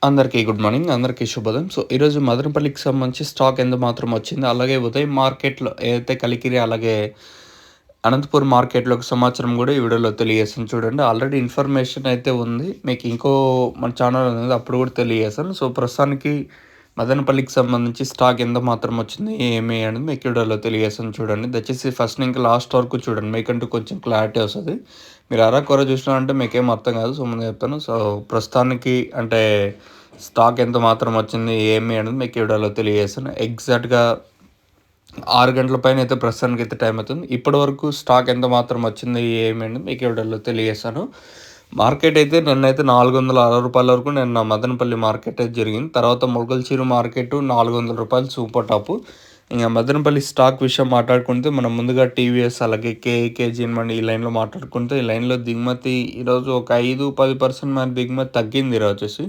అందరికీ good morning. అందరికీ శుభోదయం. ఈరోజు మదనపల్లికి సంబంధించి స్టాక్ ఎంత మాత్రం వచ్చింది, అలాగే ఉదయం మార్కెట్‌లో ఏదైతే కలికిరి, అలాగే అనంతపూర్ మార్కెట్‌లోకి సమాచారం కూడా ఈ వీడియోలో తెలియజేస్తాను చూడండి. ఆల్రెడీ ఇన్ఫర్మేషన్ అయితే ఉంది. మీకు ఇంకో మన ఛానల్ ఉంది, అప్పుడు కూడా తెలియజేస్తాను. ప్రస్తుతానికి మదనపల్లికి సంబంధించి స్టాక్ ఎంత మాత్రం వచ్చింది, ఏమి అనేది మీకు వీడియోలో తెలియజేస్తాను చూడండి. దయచేసి ఫస్ట్ నుంచి లాస్ట్ వరకు చూడండి, మీకంటూ కొంచెం క్లారిటీ వస్తుంది. మీరు అరకొర చూసినారంటే మీకేం అర్థం కాదు. ముందు చెప్తాను. ప్రస్తుతానికి అంటే స్టాక్ ఎంత మాత్రం వచ్చింది, ఏమి అనేది మీకు వీడియోలో తెలియజేస్తాను. ఎగ్జాక్ట్గా 6 గంటల పైన అయితే ప్రస్తుతానికి అయితే టైం అవుతుంది. ఇప్పటి వరకు స్టాక్ ఎంత మాత్రం వచ్చింది, ఏమి అనేది మీకు వీడియోలో తెలియజేస్తాను. మార్కెట్ అయితే నిన్నైతే ₹460 వరకు నిన్న మదనపల్లి మార్కెట్ అయితే జరిగింది. తర్వాత మొగల్చీరు మార్కెట్ ₹400 సూపర్ టాప్. ఇంకా మదనపల్లి స్టాక్ విషయం మాట్లాడుకుంటే మనం ముందుగా టీవీఎస్, అలాగే కేజీఎన్ మండి ఈ లైన్లో మాట్లాడుకుంటే, ఈ లైన్లో దిగుమతి ఈరోజు ఒక 5-10% మేర దిగుమతి తగ్గింది. ఈరోజు వచ్చేసి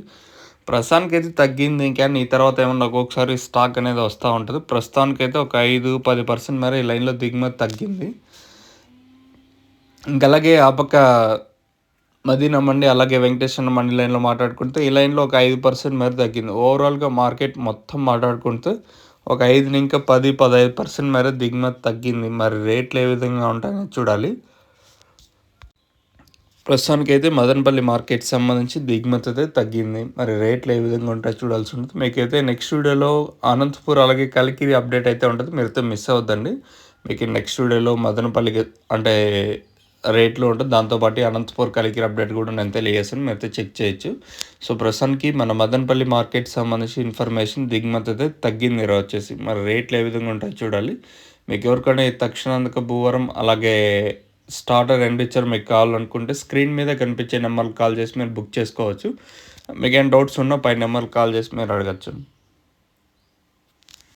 ప్రస్తుతానికైతే తగ్గింది, కానీ ఈ తర్వాత ఏమన్నా ఒక్కొక్కసారి స్టాక్ అనేది వస్తూ ఉంటుంది. ప్రస్తుతానికైతే ఒక 5-10% మేర ఈ లైన్లో దిగుమతి తగ్గింది. ఇంకా అలాగే ఆ పక్క మదీనా మండి, అలాగే వెంకటేశ్వర మండి లైన్లో మాట్లాడుకుంటే ఈ లైన్లో ఒక 5% మేర తగ్గింది. ఓవరాల్గా మార్కెట్ మొత్తం మాట్లాడుకుంటే ఒక 5-10-15% మేర దిగుమతి తగ్గింది. మరి రేట్లు ఏ విధంగా ఉంటాయని చూడాలి. ప్రస్తుతానికైతే మదనపల్లి మార్కెట్ సంబంధించి దిగుమతి అయితే తగ్గింది. మరి రేట్లు ఏ విధంగా ఉంటాయో చూడాల్సి ఉంటుంది. మీకైతే నెక్స్ట్ వీడియోలో అనంతపూర్, అలాగే కలికిరి అప్డేట్ అయితే ఉంటుంది. మీరైతే మిస్ అవ్వద్దండి. మీకు నెక్స్ట్ వీడియోలో మదనపల్లికి అంటే రేట్లు ఉంటుంది. దాంతోపాటు అనంతపూర్, కలికిరి అప్డేట్ కూడా నేను తెలియజేస్తాను. మీరైతే చెక్ చేయొచ్చు. ప్రస్తుతానికి మన మదనపల్లి మార్కెట్ సంబంధించి ఇన్ఫర్మేషన్ దిగుమతి అయితే తగ్గింది ఈరోజు వచ్చేసి. మరి రేట్లు ఏ విధంగా ఉంటాయో చూడాలి. మీకు ఎవరికైనా తక్షణాంతక భూవరం, అలాగే స్టార్టర్ ఎండిచర్ మీకు కావాలనుకుంటే స్క్రీన్ మీద కనిపించే నెంబర్కి కాల్ చేసి మీరు బుక్ చేసుకోవచ్చు. మీకు ఏమైనా డౌట్స్ ఉన్నా పై నెంబర్కి కాల్ చేసి మీరు అడగచ్చు.